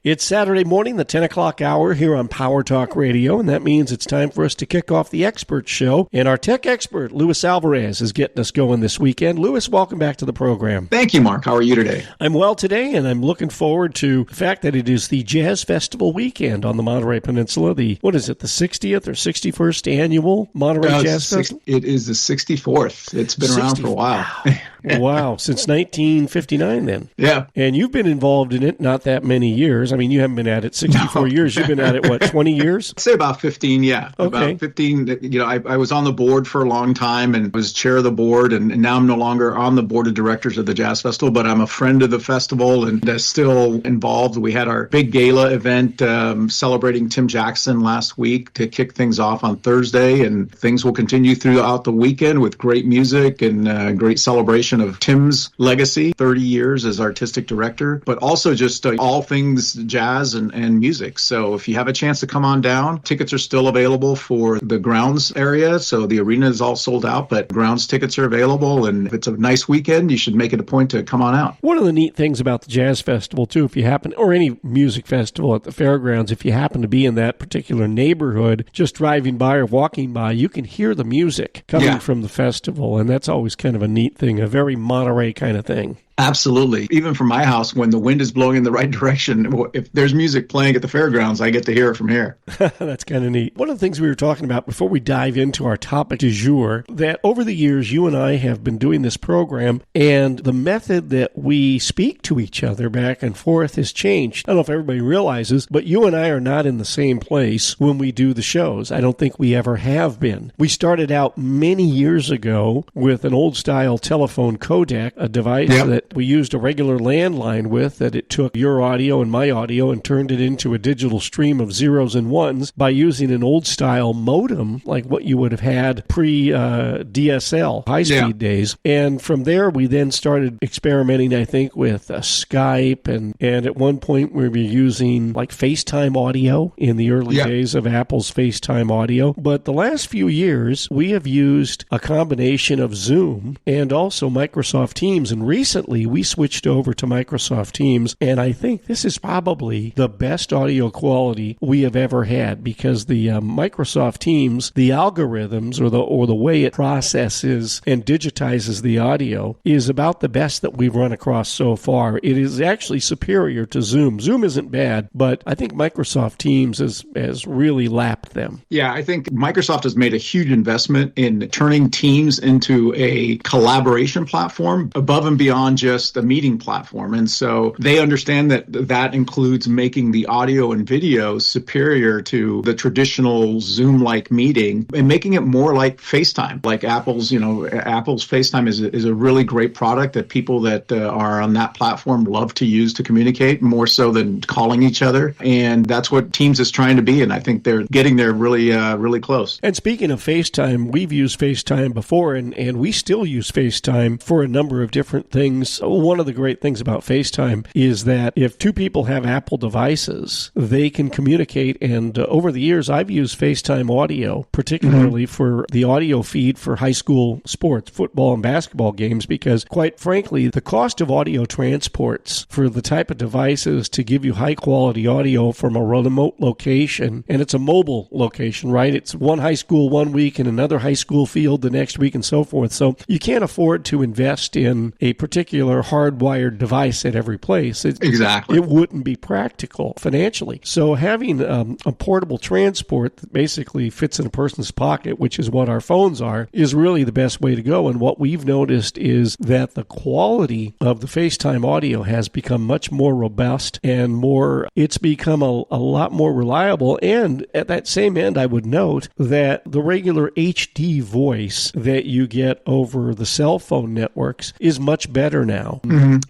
It's Saturday morning, the 10 o'clock hour here on Power Talk Radio, and that means it's time for us to kick off the Expert Show. And our tech expert, Luis Alvarez, is getting us going this weekend. Luis, welcome back to the program. Thank you, Mark. How are you today? I'm well today, and I'm looking forward to the fact that it is the Jazz Festival weekend on the Monterey Peninsula. The 60th or 61st annual Monterey Jazz Festival? It is the 64th. It's been around for a while. Wow, since 1959 then. Yeah. And you've been involved in it not that many years. I mean, you haven't been at it 64 years. You've been at it, 20 years? I'd say about 15, yeah. Okay. About 15. I was on the board for a long time and was chair of the board, and now I'm no longer on the board of directors of the Jazz Festival, but I'm a friend of the festival and still involved. We had our big gala event celebrating Tim Jackson last week to kick things off on Thursday, and things will continue throughout the weekend with great music and great celebration of Tim's legacy, 30 years as artistic director, but also just all things jazz and music. So if you have a chance to come on down, tickets are still available for the grounds area. So the arena is all sold out, but grounds tickets are available. And if it's a nice weekend, you should make it a point to come on out. One of the neat things about the Jazz Festival, too, if you happen, or any music festival at the fairgrounds, if you happen to be in that particular neighborhood, just driving by or walking by, you can hear the music coming from the festival. And that's always kind of a neat thing, a very Monterey kind of thing. Absolutely. Even from my house, when the wind is blowing in the right direction, if there's music playing at the fairgrounds, I get to hear it from here. That's kind of neat. One of the things we were talking about before we dive into our topic du jour, that over the years, you and I have been doing this program, and the method that we speak to each other back and forth has changed. I don't know if everybody realizes, but you and I are not in the same place when we do the shows. I don't think we ever have been. We started out many years ago with an old-style telephone codec, a device that we used a regular landline with, that it took your audio and my audio and turned it into a digital stream of zeros and ones by using an old-style modem like what you would have had pre-DSL, high-speed days. And from there, we then started experimenting, I think, with Skype, and at one point we were using like FaceTime audio in the early days of Apple's FaceTime audio. But the last few years, we have used a combination of Zoom and also Microsoft Teams, and recently we switched over to Microsoft Teams, and I think this is probably the best audio quality we have ever had, because the Microsoft Teams, the algorithms or the way it processes and digitizes the audio is about the best that we've run across so far. It is actually superior to Zoom. Zoom isn't bad, but I think Microsoft Teams has really lapped them. Yeah, I think Microsoft has made a huge investment in turning Teams into a collaboration platform above and beyond just a meeting platform. And so they understand that includes making the audio and video superior to the traditional Zoom-like meeting and making it more like FaceTime. Like Apple's FaceTime is a really great product that people that are on that platform love to use to communicate more so than calling each other. And that's what Teams is trying to be. And I think they're getting there really close. And speaking of FaceTime, we've used FaceTime before, and we still use FaceTime for a number of different things. One of the great things about FaceTime is that if two people have Apple devices, they can communicate. And over the years, I've used FaceTime audio, particularly for the audio feed for high school sports, football and basketball games, because quite frankly, the cost of audio transports for the type of devices to give you high quality audio from a remote location, and it's a mobile location, right? It's one high school one week and another high school field the next week and so forth. So you can't afford to invest in a particular hardwired device at every place. Exactly. It wouldn't be practical financially. So having a portable transport that basically fits in a person's pocket, which is what our phones are, is really the best way to go. And what we've noticed is that the quality of the FaceTime audio has become much more robust and it's become a lot more reliable. And at that same end, I would note that the regular HD voice that you get over the cell phone networks is much better now.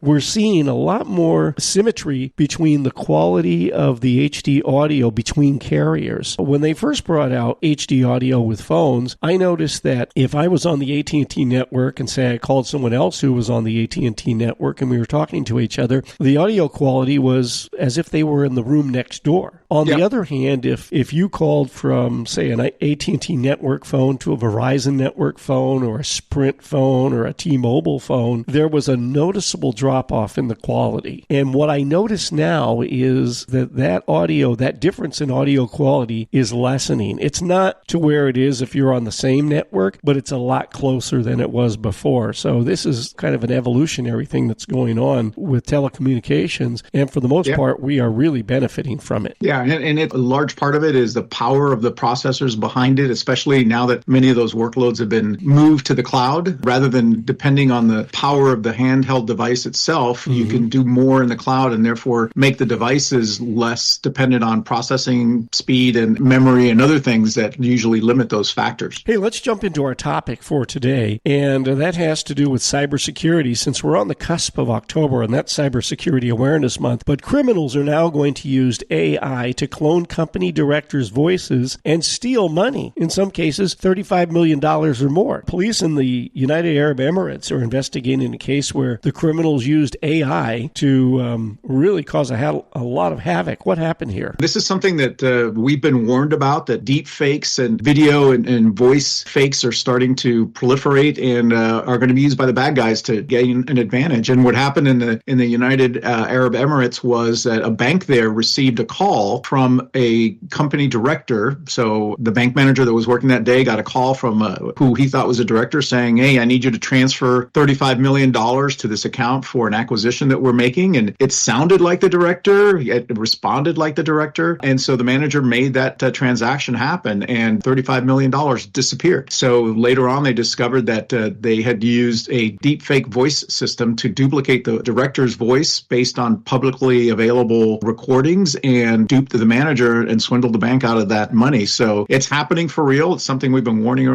We're seeing a lot more symmetry between the quality of the HD audio between carriers. When they first brought out HD audio with phones, I noticed that if I was on the AT&T network and say I called someone else who was on the AT&T network and we were talking to each other, the audio quality was as if they were in the room next door. On the other hand, if you called from, say, an AT&T network phone to a Verizon network phone or a Sprint phone or a T-Mobile phone, there was a noticeable drop-off in the quality. And what I notice now is that audio, that difference in audio quality is lessening. It's not to where it is if you're on the same network, but it's a lot closer than it was before. So this is kind of an evolutionary thing that's going on with telecommunications. And for the most part, we are really benefiting from it. Yeah, and a large part of it is the power of the processors behind it, especially now that many of those workloads have been moved to the cloud. Rather than depending on the power of the handheld device itself, you can do more in the cloud and therefore make the devices less dependent on processing speed and memory and other things that usually limit those factors. Hey, let's jump into our topic for today, and that has to do with cybersecurity, since we're on the cusp of October, and that's Cybersecurity Awareness Month. But criminals are now going to use AI to clone company directors' voices and steal money, in some cases $35 million or more. Police in the United Arab Emirates are investigating a case where the criminals used AI to really cause a lot of havoc. What happened here? This is something that we've been warned about, that deep fakes and video and voice fakes are starting to proliferate and are going to be used by the bad guys to gain an advantage. And what happened in the United Arab Emirates was that a bank there received a call from a company director. So the bank manager that was working that day got a call from who he thought was a director saying, hey, I need you to transfer $35 million to this account for an acquisition that we're making. And it sounded like the director. It responded like the director. And so the manager made that transaction happen, and $35 million disappeared. So later on, they discovered that they had used a deep fake voice system to duplicate the director's voice based on publicly available recordings and duped the manager and swindled the bank out of that money. So it's happening for real. It's something we've been warning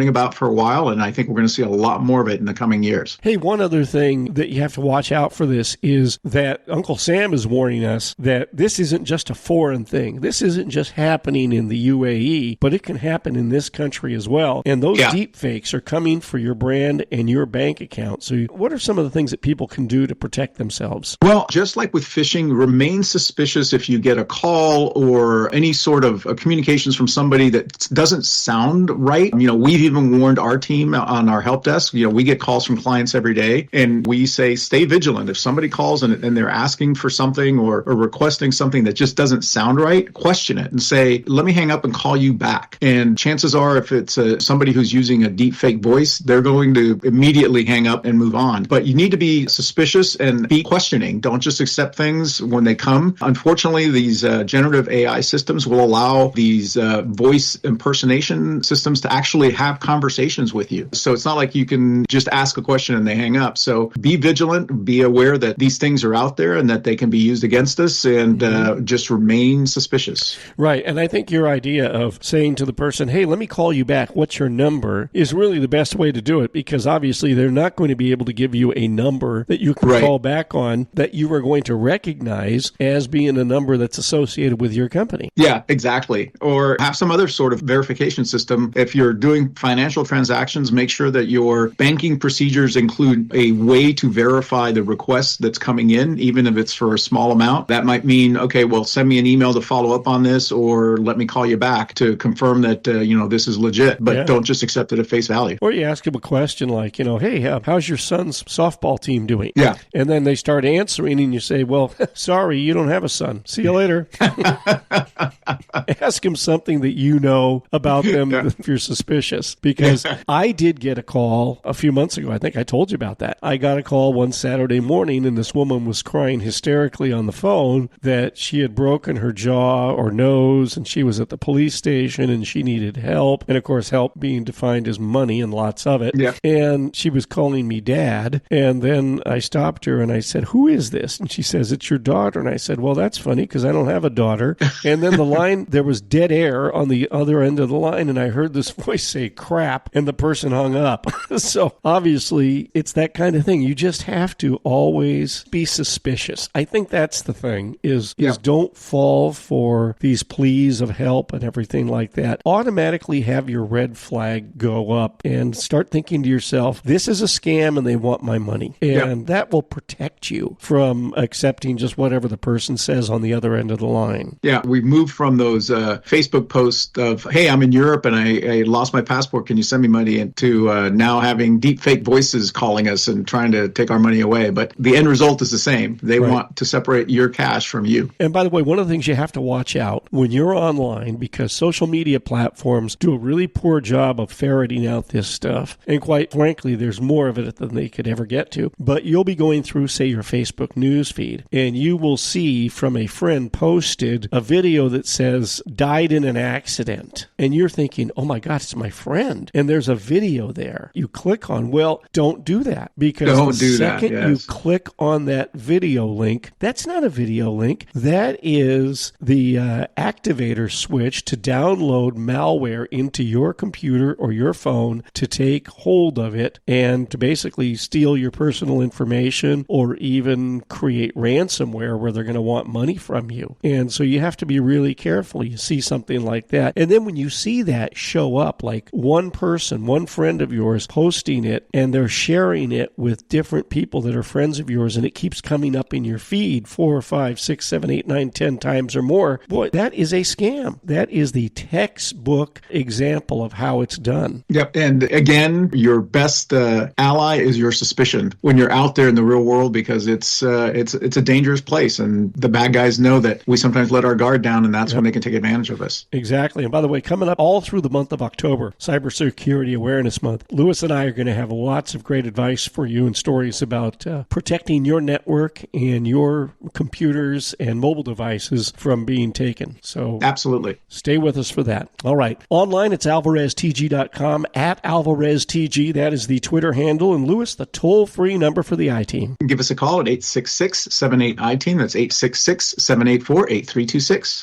about for a while, and I think we're going to see a lot more of it in the coming years. Hey, one other thing that you have to watch out for this is that Uncle Sam is warning us that this isn't just a foreign thing. This isn't just happening in the UAE, but it can happen in this country as well. And those deep fakes are coming for your brand and your bank account. So what are some of the things that people can do to protect themselves? Well, just like with phishing, remain suspicious if you get a call or any sort of communications from somebody that doesn't sound right. We've even warned our team on our help desk. We get calls from clients every day, and we say, stay vigilant. If somebody calls and they're asking for something or requesting something that just doesn't sound right, question it and say, let me hang up and call you back. And chances are, if it's somebody who's using a deep fake voice, they're going to immediately hang up and move on. But you need to be suspicious and be questioning. Don't just accept things when they come. Unfortunately, these generative AI systems will allow these voice impersonation systems to actually have conversations with you. So it's not like you can just ask a question and they hang up. So be vigilant, be aware that these things are out there and that they can be used against us, and just remain suspicious. Right. And I think your idea of saying to the person, hey, let me call you back, what's your number, is really the best way to do it, because obviously they're not going to be able to give you a number that you can call back on that you are going to recognize as being a number that's associated with your company. Yeah, exactly. Or have some other sort of verification system. If you're doing financial transactions, make sure that your banking procedures include a way to verify the request that's coming in, even if it's for a small amount. That might mean, okay, well, send me an email to follow up on this, or let me call you back to confirm that, this is legit, but don't just accept it at face value. Or you ask them a question like, hey, how's your son's softball team doing? Yeah. And then they start answering and you say, well, sorry, you don't have a son. See you later. Ask him something that you know about them if you're suspicious. Because I did get a call a few months ago. I think I told you about that. I got a call one Saturday morning, and this woman was crying hysterically on the phone that she had broken her jaw or nose, and she was at the police station and she needed help. And of course, help being defined as money and lots of it. Yeah. And she was calling me Dad. And then I stopped her and I said, who is this? And she says, it's your daughter. And I said, well, that's funny because I don't have a daughter. And then the line, there was dead air on the other end of the line, and I heard this voice say crap, and the person hung up. So obviously, it's that kind of thing. You just have to always be suspicious. I think that's the thing, is don't fall for these pleas of help and everything like that. Automatically have your red flag go up and start thinking to yourself, this is a scam and they want my money. And that will protect you from accepting just whatever the person says on the other end of the line. Yeah, we've moved from those Facebook posts of, hey, I'm in Europe and I lost my passport, can you send me money, into now having deep fake voices calling us and and trying to take our money away. But the end result is the same. They want to separate your cash from you. And by the way, one of the things you have to watch out when you're online, because social media platforms do a really poor job of ferreting out this stuff. And quite frankly, there's more of it than they could ever get to. But you'll be going through, say, your Facebook news feed, and you will see from a friend posted a video that says, died in an accident. And you're thinking, oh my God, it's my friend. And there's a video there. You click on, well, don't do that. Because the second you click on that video link, that's not a video link. That is the activator switch to download malware into your computer or your phone to take hold of it and to basically steal your personal information or even create ransomware where they're going to want money from you. And so you have to be really careful. You see something like that. And then when you see that show up, like one person, one friend of yours posting it, and they're sharing it with different people that are friends of yours, and it keeps coming up in your feed 4 or 5, 6, 7, 8, 9, 10 times or more, boy, that is a scam. That is the textbook example of how it's done. Yep. And again, your best ally is your suspicion when you're out there in the real world, because it's a dangerous place, and the bad guys know that we sometimes let our guard down, and that's when they can take advantage of us. Exactly. And by the way, coming up all through the month of October, Cybersecurity Awareness Month, Lewis and I are going to have lots of great advice for you and stories about protecting your network and your computers and mobile devices from being taken. So absolutely. Stay with us for that. All right. Online, it's alvareztg.com, @AlvarezTG. That is the Twitter handle. And Lewis, the toll-free number for the I-Team. Give us a call at 866-78-I-Team. That's 866-784-8326.